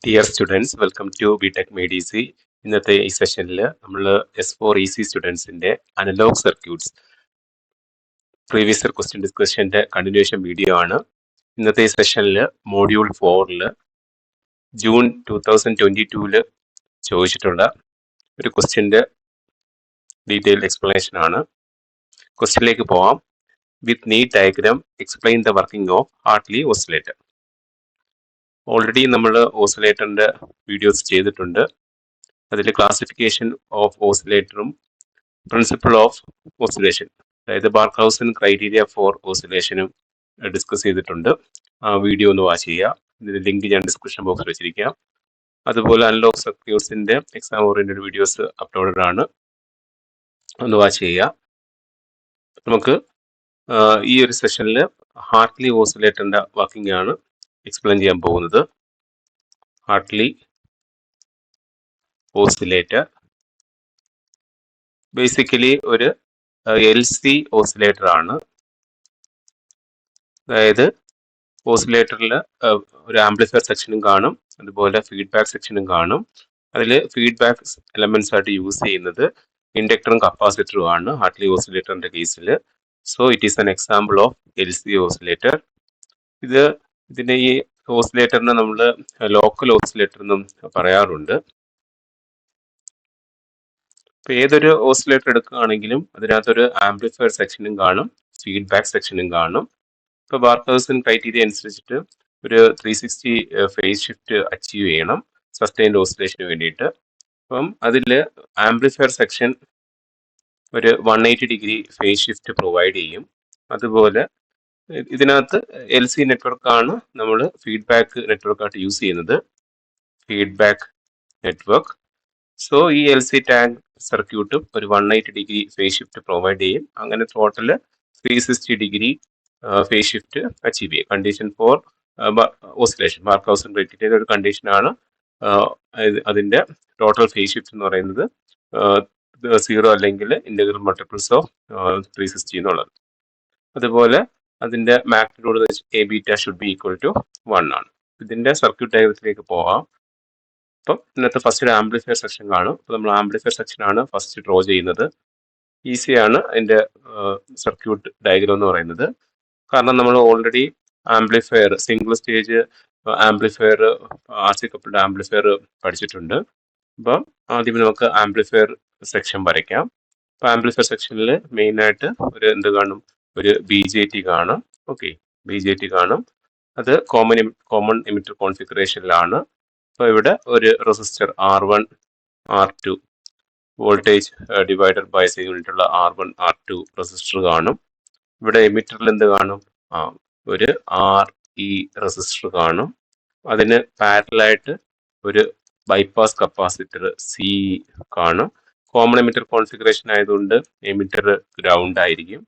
Dear students, welcome to BTech MEDC. ഇന്നത്തെ ഈ സെഷനിൽ നമ്മൾ S4 EC സ്റ്റുഡൻസിന്റെ analog circuits previous year question ഡിസ്കഷന്റെ കണ്ടിന്യൂഷൻ വീഡിയോ ആണ്. ഇന്നത്തെ ഈ സെഷനിൽ മോഡ്യൂൾ 4 ജൂൺ 2022 ചോദിച്ചിട്ടുള്ള ഒരു ക്വസ്റ്റ്യന്റെ ഡീറ്റെയിൽഡ് എക്സ്പ്ലനേഷൻ ആണ്. ക്വസ്റ്റ്യനിലേക്ക് പോവാം. With need diagram explain the working of Hartley oscillator. Already നമ്മൾ ഓസിലേറ്ററിന്റെ വീഡിയോസ് ചെയ്തിട്ടുണ്ട്. അതിൽ ക്ലാസിഫിക്കേഷൻ ഓഫ് ഓസിലേറ്ററും പ്രിൻസിപ്പിൾ ഓഫ് ഓസിലേഷൻ, അതായത് ബാർഖൗസൻ ക്രൈറ്റീരിയ ഫോർ ഓസിലേഷനും ഡിസ്കസ് ചെയ്തിട്ടുണ്ട്. ആ വീഡിയോ ഒന്ന് വാച്ച് ചെയ്യുക. ഇതിന്റെ ലിങ്ക് ഞാൻ ഡിസ്ക്രിപ്ഷൻ ബോക്സിൽ വെച്ചിരിക്കാം. അതുപോലെ അനലോഗ് സർക്യൂട്ട്സിന്റെ എക്സാം ഓറിയന്റഡ് വീഡിയോസ് അപ്ലോഡഡ് ആണ്, ഒന്ന് വാച്ച് ചെയ്യുക. നമുക്ക് ഈ ഒരു സെഷനിൽ ഹാർട്ട്ലി ഓസിലേറ്ററിന്റെ വർക്കിംഗ് ആണ് എക്സ്പ്ലെയിൻ ചെയ്യാൻ പോകുന്നത്. ഹാർട്ട്ലി ഓസിലേറ്റർ ബേസിക്കലി ഒരു LC ഓസിലേറ്റർ ആണ്. അതായത് ഓസിലേറ്ററിൽ ഒരു ആംപ്ലിഫയർ സെക്ഷനും കാണും, അതുപോലെ ഫീഡ്ബാക്ക് സെക്ഷനും കാണും. അതിൽ ഫീഡ്ബാക്ക് എലമെന്റ്സ് ആയിട്ട് യൂസ് ചെയ്യുന്നത് ഇൻഡക്ടറും കപ്പാസിറ്ററും ആണ് ഹാർട്ട്ലി ഓസിലേറ്ററിന്റെ കേസിൽ. So it is an example of LC oscillator. ഇതിനെ ഈ ഓസിലേറ്ററിനെ നമ്മൾ ലോക്കൽ ഓസിലേറ്റർ എന്നും പറയാറുണ്ട്. ഇപ്പൊ ഏതൊരു ഓസിലേറ്റർ എടുക്കുകയാണെങ്കിലും അതിനകത്തൊരു ആംപ്ലിഫയർ സെക്ഷനും കാണും, ഫീഡ്ബാക്ക് സെക്ഷനും കാണും. ഇപ്പൊ ബാർഖൗസൻ ക്രൈറ്റീരിയ അനുസരിച്ചിട്ട് ഒരു 360 ഫേസ് ഷിഫ്റ്റ് അച്ചീവ് ചെയ്യണം സസ്റ്റൈൻഡ് ഓസിലേഷന് വേണ്ടിയിട്ട്. അപ്പം അതിൽ ആംപ്ലിഫയർ സെക്ഷൻ ഒരു 180 ഡിഗ്രി ഫേസ് ഷിഫ്റ്റ് പ്രൊവൈഡ് ചെയ്യും. അതുപോലെ ഇതിനകത്ത് LC നെറ്റ്വർക്കാണ് നമ്മൾ ഫീഡ്ബാക്ക് നെറ്റ്വർക്കായിട്ട് യൂസ് ചെയ്യുന്നത്, ഫീഡ്ബാക്ക് നെറ്റ്വർക്ക്. സോ ഈ LC ടാങ്ക് സർക്യൂട്ടും ഒരു 180 ഡിഗ്രി ഫേസ് ഷിഫ്റ്റ് പ്രൊവൈഡ് ചെയ്യും. അങ്ങനെ total 360 degree phase shift achieve ചെയ്യും. കണ്ടീഷൻ ഫോർ ഓസിലേഷൻ, ബാർഖൗസൻ ക്രൈറ്റീരിയയുടെ ഒരു കണ്ടീഷനാണ് അതിന്റെ ടോട്ടൽ ഫേസ് ഷിഫ്റ്റ് എന്ന് പറയുന്നത് 0 അല്ലെങ്കിൽ ഇന്റഗ്രൽ മൾട്ടിപ്പിൾസ് ഓഫ് 360 എന്നുള്ളത്. അതുപോലെ അതിന്റെ magnitude A beta should be equal to 1 ആണ്. ഇതിന്റെ സർക്യൂട്ട് ഡയഗ്രത്തിലേക്ക് പോവാം. അപ്പം ഇന്നത്തെ ഫസ്റ്റ് ഒരു ആംപ്ലിഫയർ സെക്ഷൻ കാണും. അപ്പോൾ നമ്മൾ ആംപ്ലിഫയർ സെക്ഷൻ ആണ് ഫസ്റ്റ് ഡ്രോ ചെയ്യുന്നത്. ഈസിയാണ് അതിന്റെ സർക്യൂട്ട് ഡയഗ്രം എന്ന് പറയുന്നത്. കാരണം നമ്മൾ already amplifier, single stage amplifier, RC coupled amplifier പഠിച്ചിട്ടുണ്ട്. അപ്പം ആദ്യം നമുക്ക് ആംപ്ലിഫയർ സെക്ഷൻ വരയ്ക്കാം. അപ്പൊ ആംപ്ലിഫയർ സെക്ഷനിൽ മെയിൻ ആയിട്ട് ഒരു എന്ത് കാണും, ഒരു BJT കാണും. ഓക്കെ, BJT കാണും. അത് കോമൺ എമിറ്റർ കോൺഫിഗറേഷനിലാണ്. അപ്പോൾ ഇവിടെ ഒരു resistor R1 R2 voltage divided by സിഗ്നലിട്ടുള്ള R1 R2 റെസിസ്റ്റർ കാണും. ഇവിടെ എമിറ്ററിൽ എന്ത് കാണും, ഒരു RE റെസിസ്റ്റർ കാണും. അതിന് പാരലായിട്ട് ഒരു ബൈപ്പാസ് കപ്പാസിറ്റർ C കാണും. കോമൺ എമിറ്റർ കോൺഫിഗറേഷൻ ആയതുകൊണ്ട് എമിറ്റർ ഗ്രൗണ്ട് ആയിരിക്കും.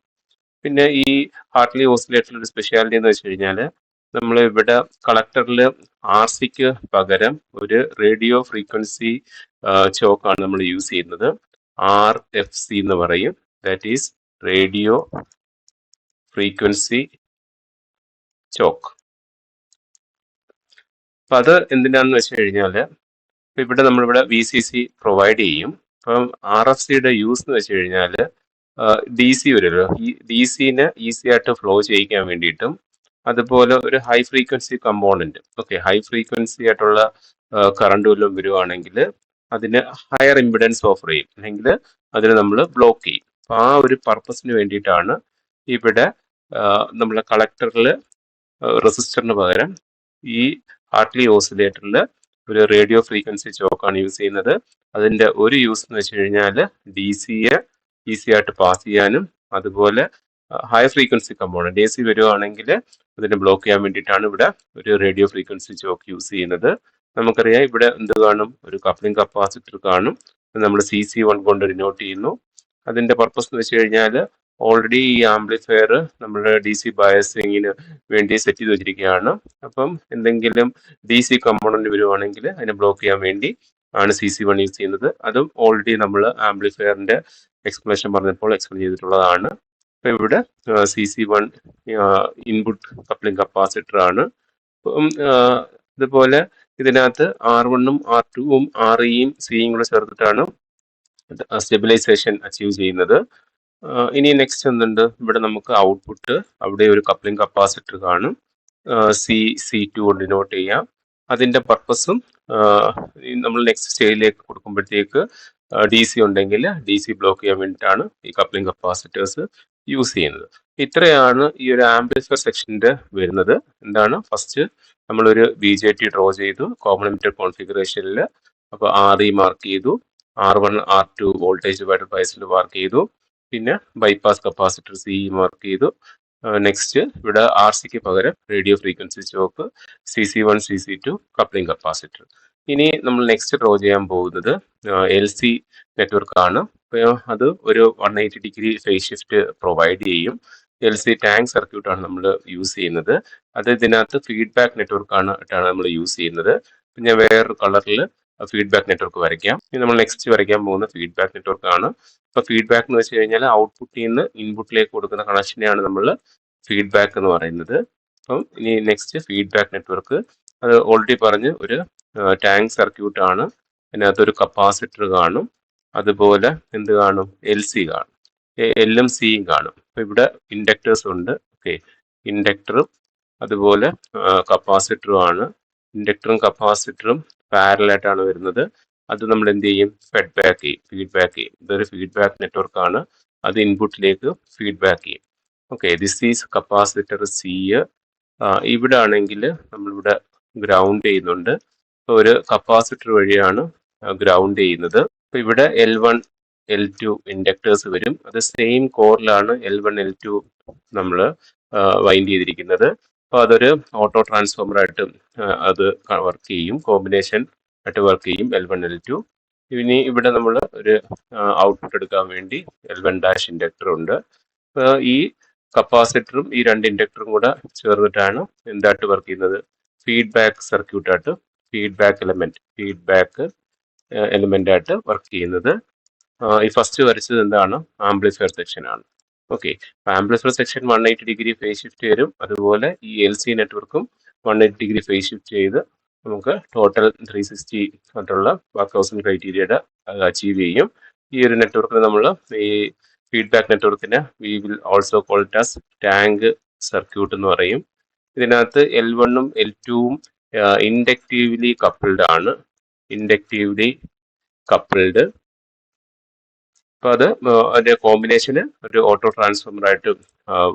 പിന്നെ ഈ ഹാർട്ട്ലി ഓസിലേറ്ററിൽ ഒരു സ്പെഷ്യാലിറ്റി എന്ന് വെച്ച് കഴിഞ്ഞാൽ നമ്മൾ ഇവിടെ കളക്ടറിൽ RCക്ക് പകരം ഒരു റേഡിയോ ഫ്രീക്വൻസി ചോക്കാണ് നമ്മൾ യൂസ് ചെയ്യുന്നത്. RFC എന്ന് പറയും, that is radio frequency choke. അപ്പൊ അത് എന്തിനാന്ന് വെച്ച് കഴിഞ്ഞാല് ഇവിടെ നമ്മളിവിടെ VCC പ്രൊവൈഡ് ചെയ്യും. അപ്പം RFCയുടെ യൂസ് എന്ന് വെച്ച് കഴിഞ്ഞാല് DC വരുമല്ലോ, ഈ DCനെ ഈസി ആയിട്ട് ഫ്ലോ ചെയ്യിക്കാൻ വേണ്ടിയിട്ടും, അതുപോലെ ഒരു high frequency component, okay, high frequency ആയിട്ടുള്ള കറണ്ട് വല്ലതും വരുവാണെങ്കിൽ അതിന് ഹയർ ഇമ്പിഡൻസ് ഓഫർ ചെയ്യും, അല്ലെങ്കിൽ അതിനെ നമ്മൾ ബ്ലോക്ക് ചെയ്യും. അപ്പൊ ആ ഒരു പർപ്പസിന് വേണ്ടിയിട്ടാണ് ഇവിടെ നമ്മളെ കളക്ടറിൽ റെസിസ്റ്ററിന് പകരം ഈ ഹാർട്ട്ലി ഓസിലേറ്ററിൽ ഒരു റേഡിയോ ഫ്രീക്വൻസി ചോക്കാണ് യൂസ് ചെയ്യുന്നത്. അതിന്റെ ഒരു യൂസ് എന്ന് വെച്ച് കഴിഞ്ഞാൽ DCയെ ഈസി ആയിട്ട് പാസ് ചെയ്യാനും, അതുപോലെ ഹൈ ഫ്രീക്വൻസി കമ്പോണന്റ് AC വരുവാണെങ്കിൽ അതിനെ ബ്ലോക്ക് ചെയ്യാൻ വേണ്ടിയിട്ടാണ് ഇവിടെ ഒരു റേഡിയോ ഫ്രീക്വൻസി ചോക്ക് യൂസ് ചെയ്യുന്നത്. നമുക്കറിയാം ഇവിടെ എന്ത് കാണും, ഒരു കപ്ലിംഗ് കപ്പാസിറ്റർ കാണും. നമ്മൾ CC1 കൊണ്ട് ഡിനോട്ട് ചെയ്യുന്നു. അതിന്റെ പർപ്പസ് എന്ന് വെച്ച് കഴിഞ്ഞാൽ ഓൾറെഡി ഈ ആംപ്ലിഫയർ നമ്മുടെ DC ബയസിങ്ങിന് വേണ്ടി സെറ്റ് ചെയ്ത് വെച്ചിരിക്കുകയാണ്. അപ്പം എന്തെങ്കിലും DC കമ്പോണന്റ് വരുവാണെങ്കിൽ അതിനെ ബ്ലോക്ക് ചെയ്യാൻ വേണ്ടി ആണ് CC1 യൂസ് ചെയ്യുന്നത്. അതും ഓൾറെഡി നമ്മൾ ആംപ്ലിഫയറിന്റെ എക്സ്പ്ലനേഷൻ പറഞ്ഞപ്പോൾ എക്സ്പ്ലെയിൻ ചെയ്തിട്ടുള്ളതാണ്. ഇപ്പൊ ഇവിടെ CC1 ഇൻപുട്ട് കപ്ലിംഗ് കപ്പാസിറ്റർ ആണ്. ഇതുപോലെ ഇതിനകത്ത് R1ഉം R2ഉം REയും സിയും കൂടെ ചേർത്തിട്ടാണ് സ്റ്റെബിലൈസേഷൻ അച്ചീവ് ചെയ്യുന്നത്. ഇനി നെക്സ്റ്റ് എന്തുണ്ട്, ഇവിടെ നമുക്ക് ഔട്ട്പുട്ട് അവിടെ ഒരു കപ്ലിംഗ് കപ്പാസിറ്റർ കാണും, C2 കൊണ്ട് ഡിനോട്ട് ചെയ്യാം. അതിന്റെ പർപ്പസും നമ്മൾ നെക്സ്റ്റ് സ്റ്റേജിലേക്ക് കൊടുക്കുമ്പോഴത്തേക്ക് DC ഉണ്ടെങ്കിൽ DC ബ്ലോക്ക് ചെയ്യാൻ വേണ്ടിയിട്ടാണ് ഈ കപ്ലിംഗ് കപ്പാസിറ്റേഴ്സ് യൂസ് ചെയ്യുന്നത്. ഇത്രയാണ് ഈ ഒരു ആംപ്ലിഫയർ സെക്ഷൻ്റെ വരുന്നത്. എന്താണ്, ഫസ്റ്റ് നമ്മളൊരു BJT ഡ്രോ ചെയ്തു കോമൺ എമിറ്റർ കോൺഫിഗറേഷനിൽ. അപ്പോൾ RE മാർക്ക് ചെയ്തു, R1 R2 voltage divider ബയസിൽ mark ചെയ്തു, പിന്നെ ബൈപ്പാസ് കപ്പാസിറ്റർ CE മാർക്ക് ചെയ്തു. നെക്സ്റ്റ് ഇവിടെ RCക്ക് പകരം radio frequency choke, CC1 CC2 coupling capacitor. ഇനി നമ്മൾ നെക്സ്റ്റ് ഡ്രോ ചെയ്യാൻ പോകുന്നത് LC നെറ്റ്വർക്ക് ആണ്. അത് ഒരു 180 ഡിഗ്രി ഫേസ് ഷിഫ്റ്റ് പ്രൊവൈഡ് ചെയ്യും. LC ടാങ്ക് സർക്യൂട്ടാണ് നമ്മൾ യൂസ് ചെയ്യുന്നത്. അത് ഇതിനകത്ത് ഫീഡ്ബാക്ക് നെറ്റ്വർക്ക് ആണ് നമ്മൾ യൂസ് ചെയ്യുന്നത്. ഞാൻ വേറൊരു കളറിൽ ഫീഡ്ബാക്ക് നെറ്റ്വർക്ക് വരയ്ക്കാം. ഇനി നമ്മൾ നെക്സ്റ്റ് വരയ്ക്കാൻ പോകുന്ന ഫീഡ്ബാക്ക് നെറ്റ്വർക്ക് ആണ്. അപ്പോൾ ഫീഡ്ബാക്ക് എന്ന് വെച്ച് കഴിഞ്ഞാൽ ഔട്ട്പുട്ടിൽ നിന്ന് ഇൻപുട്ടിലേക്ക് കൊടുക്കുന്ന കണക്ഷനെയാണ് നമ്മൾ ഫീഡ്ബാക്ക് എന്ന് പറയുന്നത്. അപ്പം ഇനി നെക്സ്റ്റ് ഫീഡ്ബാക്ക് നെറ്റ്വർക്ക്, അത് ഓൾറെഡി പറഞ്ഞ് ഒരു ടാങ്ക് സർക്യൂട്ട് ആണ്. അതിനകത്തൊരു കപ്പാസിറ്റർ കാണും, അതുപോലെ എന്ത് കാണും, LC കാണും, L ഉം Cയും കാണും. അപ്പോൾ ഇവിടെ ഇൻഡക്ടേഴ്സ് ഉണ്ട്. ഓക്കെ, ഇൻഡക്ടറും അതുപോലെ കപ്പാസിറ്ററും ആണ്. ഇൻഡക്ടറും കപ്പാസിറ്ററും പാരലായിട്ടാണ് വരുന്നത്. അത് നമ്മൾ എന്ത് ചെയ്യും, ഫീഡ്ബാക്ക് ചെയ്യും. ഇതൊരു ഫീഡ്ബാക്ക് നെറ്റ്വർക്ക് ആണ്. അത് ഇൻപുട്ടിലേക്ക് ഫീഡ്ബാക്ക് ചെയ്യും. Okay, this is capacitor C. ഇവിടെ ആണെങ്കിൽ നമ്മളിവിടെ ഗ്രൗണ്ട് ചെയ്യുന്നുണ്ട്. ഒരു കപ്പാസിറ്റർ വഴിയാണ് ഗ്രൗണ്ട് ചെയ്യുന്നത്. അപ്പോൾ ഇവിടെ L1 L2 ഇൻഡക്ടേഴ്സ് വരും. അത് സെയിം കോറിലാണ് L1 L2 നമ്മൾ വൈൻഡ് ചെയ്തിരിക്കുന്നത്. അപ്പോൾ അതൊരു ഓട്ടോ ട്രാൻസ്ഫോമർ ആയിട്ട് അത് വർക്ക് ചെയ്യും, കോമ്പിനേഷൻ ആയിട്ട് വർക്ക് ചെയ്യും L1 L2. ഇനി ഇവിടെ നമ്മൾ ഒരു ഔട്ട്പുട്ട് എടുക്കാൻ വേണ്ടി L1' ഇൻഡക്ടർ ഉണ്ട്. ഈ കപ്പാസിറ്ററും ഈ രണ്ട് ഇൻഡക്ടറും കൂടെ ചേർന്നിട്ടാണ് എന്തായിട്ട് വർക്ക് ചെയ്യുന്നത്, ഫീഡ്ബാക്ക് സർക്യൂട്ടായിട്ട്, ഫീഡ്ബാക്ക് എലമെന്റ് ആയിട്ട് വർക്ക് ചെയ്യുന്നത്. ഈ ഫസ്റ്റ് വരച്ചത് എന്താണ്, ആംപ്ലിഫയർ സെക്ഷൻ ആണ്. Okay, amplifier section 180 degree phase shift വരും. അതുപോലെ ഈ LC നെറ്റ്വർക്കും 180 ഡിഗ്രി ഫേസ് ഷിഫ്റ്റ് ചെയ്ത് നമുക്ക് ടോട്ടൽ 360 ആയിട്ടുള്ള വർക്ക്ഹൗസിംഗ് ക്രൈറ്റീരിയയുടെ അച്ചീവ് ചെയ്യും. ഈ ഒരു നെറ്റ്വർക്കിന് നമ്മൾ ഈ ഫീഡ്ബാക്ക് നെറ്റ്വർക്കിന് we will also call it as tank circuit എന്ന് പറയും. ഇതിനകത്ത് L1ഉം L2ഉം ഇൻഡക്റ്റീവ്ലി കപ്പിൾഡ് ആണ്. അപ്പോൾ അത് അതിൻ്റെ കോമ്പിനേഷന് ഒരു ഓട്ടോ ട്രാൻസ്ഫോമർ ആയിട്ട്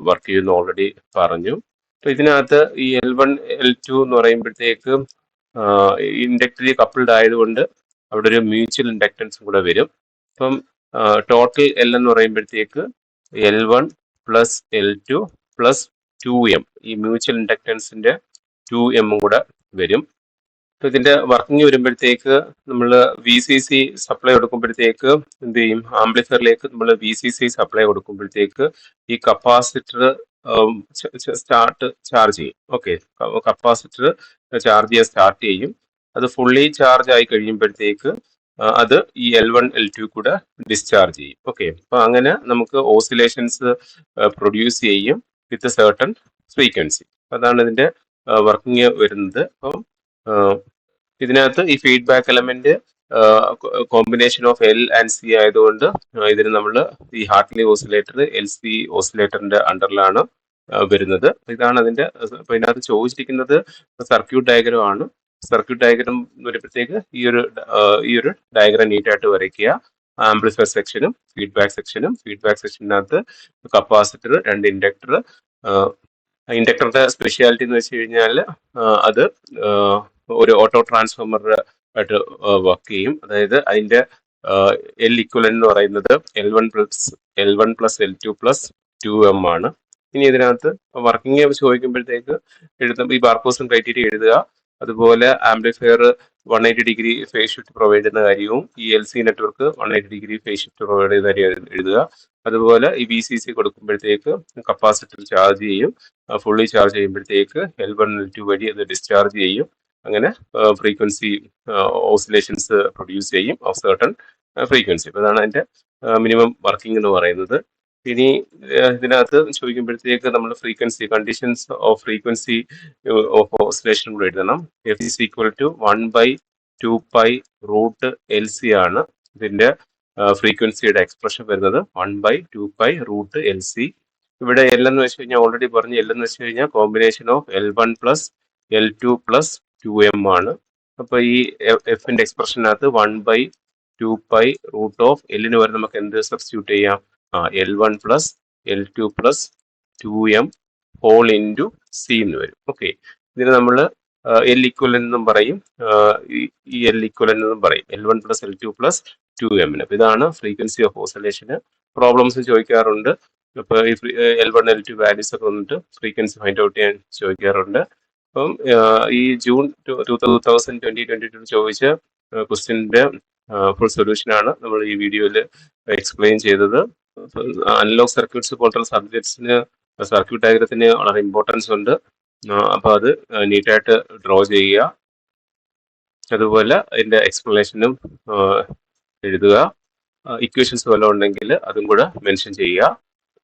വർക്ക് ചെയ്യുന്നു, ഓൾറെഡി പറഞ്ഞു. അപ്പോൾ ഇതിനകത്ത് ഈ L1 L2 എന്ന് പറയുമ്പോഴത്തേക്ക് ഇൻഡക്റ്റീവ്ലി കപ്പിൾഡ് ആയതുകൊണ്ട് അവിടെ ഒരു മ്യൂച്വൽ ഇൻഡക്റ്റൻസും കൂടെ വരും. അപ്പം ടോട്ടൽ L എന്ന് പറയുമ്പോഴത്തേക്ക് L1 plus L2 plus 2M, ഈ മ്യൂച്വൽ ഇൻഡക്റ്റൻസിന്റെ 2M കൂടെ വരും. അപ്പോൾ ഇതിന്റെ വർക്കിംഗ് വരുമ്പോഴത്തേക്ക് നമ്മൾ VCC സപ്ലൈ കൊടുക്കുമ്പോഴത്തേക്ക് എന്ത് ചെയ്യും, ആംപ്ലിഫയറിലേക്ക് നമ്മൾ VCC സപ്ലൈ കൊടുക്കുമ്പോഴത്തേക്ക് ഈ കപ്പാസിറ്റർ ചാർജ് ചെയ്യും. ഓക്കെ, കപ്പാസിറ്റർ ചാർജ് ചെയ്യാൻ സ്റ്റാർട്ട് ചെയ്യും. അത് ഫുള്ളി ചാർജ് ആയി കഴിയുമ്പോഴത്തേക്ക് അത് ഈ L1 L2 കൂടെ ഡിസ്ചാർജ് ചെയ്യും. ഓക്കെ, അപ്പൊ അങ്ങനെ നമുക്ക് ഓസിലേഷൻസ് പ്രൊഡ്യൂസ് ചെയ്യും വിത്ത് സർട്ടൺ ഫ്രീക്വൻസി. അതാണ് ഇതിന്റെ വർക്കിംഗ് വരുന്നത്. അപ്പം ഇതിനകത്ത് ഈ feedback element combination of L and C ആയതുകൊണ്ട് ഇതിന് നമ്മൾ ഈ ഹാർട്ട്ലി ഓസിലേറ്റർ LC ഓസിലേറ്ററിന്റെ അണ്ടറിലാണ് വരുന്നത്. ഇതാണ് അതിന്റെ. അപ്പൊ ഇതിനകത്ത് ചോദിച്ചിരിക്കുന്നത് സർക്യൂട്ട് ഡയഗ്രം ആണ്. സർക്യൂട്ട് ഡയഗ്രം വരുമ്പോഴത്തേക്ക് ഈ ഒരു ഡയഗ്രം നീറ്റായിട്ട് വരയ്ക്കുക. ആംപ്ലിഫയർ സെക്ഷനും ഫീഡ്ബാക്ക് സെക്ഷനകത്ത് കപ്പാസിറ്റർ, രണ്ട് ഇൻഡക്ടർ. ഇൻഡക്ടറിന്റെ സ്പെഷ്യാലിറ്റി എന്ന് വെച്ച് കഴിഞ്ഞാൽ അത് ഒരു ഓട്ടോ ട്രാൻസ്ഫോമർ ആയിട്ട് വർക്ക് ചെയ്യും. അതായത് അതിന്റെ L ഇക്വലന്റ് എന്ന് പറയുന്നത് L1 plus L2 plus 2M ആണ്. ഇനി ഇതിനകത്ത് വർക്കിംഗ് ചോദിക്കുമ്പോഴത്തേക്ക് ഈ ബാർകോസും ക്രൈറ്റീരിയ എഴുതുക. അതുപോലെ amplifier 180 degree phase shift provide ചെയ്യുന്ന കാര്യവും ഈ LC network 180 degree phase shift provide ചെയ്യുന്ന കാര്യം എഴുതുക. അതുപോലെ ഈ VCC കൊടുക്കുമ്പോഴത്തേക്ക് കപ്പാസിറ്റർ ചാർജ് ചെയ്യും. ഫുള്ളി ചാർജ് ചെയ്യുമ്പോഴത്തേക്ക് L1 L2 വഴി അത് ഡിസ്ചാർജ് ചെയ്യും. അങ്ങനെ ഫ്രീക്വൻസി ഓസിലേഷൻസ് പ്രൊഡ്യൂസ് ചെയ്യും ഓഫ് സർട്ടൺ ഫ്രീക്വൻസി. അപ്പോൾ അതാണ് അതിന്റെ മിനിമം വർക്കിംഗ് എന്ന് പറയുന്നത്. ഇനി ഇതിനകത്ത് ചോദിക്കുമ്പോഴത്തേക്ക് നമ്മൾ frequency conditions of frequency of oscillation കൂടെ എഴുതണം. F is equal to 1/2π √LC ആണ് ഇതിന്റെ ഫ്രീക്വൻസിയുടെ എക്സ്പ്രഷൻ വരുന്നത്. 1/2π√LC. ഇവിടെ L എന്ന് വെച്ച് കഴിഞ്ഞാൽ ഓൾറെഡി പറഞ്ഞു, L എന്ന് വെച്ച് കഴിഞ്ഞാൽ combination of L1 plus L2 plus 2M ആണ്. അപ്പൊ ഈ എഫിന്റെ എക്സ്പ്രഷനകത്ത് 1/2π√L വരെ നമുക്ക് എന്ത് സബ്സ്റ്റിറ്റ്യൂട്ട് ചെയ്യാം? L1 plus L2 plus 2M whole into C എന്ന് വരും. ഓക്കെ, ഇതിന് നമ്മൾ L ഇക്വലന്റ് എന്നും പറയും, ഈ L ഇക്വലന്റ് എന്നും പറയും, L1 plus L2 plus 2M. അപ്പൊ ഇതാണ് ഫ്രീക്വൻസി ഓഫ് ഓസിലേഷന്. പ്രോബ്ലംസ് ചോദിക്കാറുണ്ട്. ഇപ്പൊ ഈ L1 L2 വാല്യൂസ് ഒക്കെ വന്നിട്ട് ഫ്രീക്വൻസി ഫൈൻഡ് ഔട്ട് ചെയ്യാൻ ചോദിക്കാറുണ്ട്. അപ്പം ഈ ജൂൺ 2022 ചോദിച്ച ക്വസ്റ്റ്യൻ്റെ ഫുൾ സൊല്യൂഷനാണ് നമ്മൾ ഈ വീഡിയോയിൽ എക്സ്പ്ലെയിൻ ചെയ്തത്. അനലോഗ് സർക്യൂട്ട്സ് പോലുള്ള സബ്ജക്ട്സിന് സർക്യൂട്ട് ഡയഗ്രത്തിന് വളരെ ഇമ്പോർട്ടൻസ് ഉണ്ട്. അപ്പോൾ അത് നീറ്റായിട്ട് ഡ്രോ ചെയ്യുക. അതുപോലെ അതിൻ്റെ എക്സ്പ്ലനേഷനും എഴുതുക. ഇക്വേഷൻസ് വല്ലതും ഉണ്ടെങ്കിൽ അതും കൂടെ മെൻഷൻ ചെയ്യുക.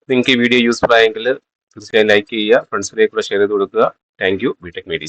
നിങ്ങൾക്ക് ഈ വീഡിയോ യൂസ്ഫുൾ ആയെങ്കിൽ തീർച്ചയായും ലൈക്ക് ചെയ്യുക, ഫ്രണ്ട്സിലേക്ക് കൂടെ ഷെയർ ചെയ്ത് കൊടുക്കുക. Thank you. ബിടെക് മെഡീസ്.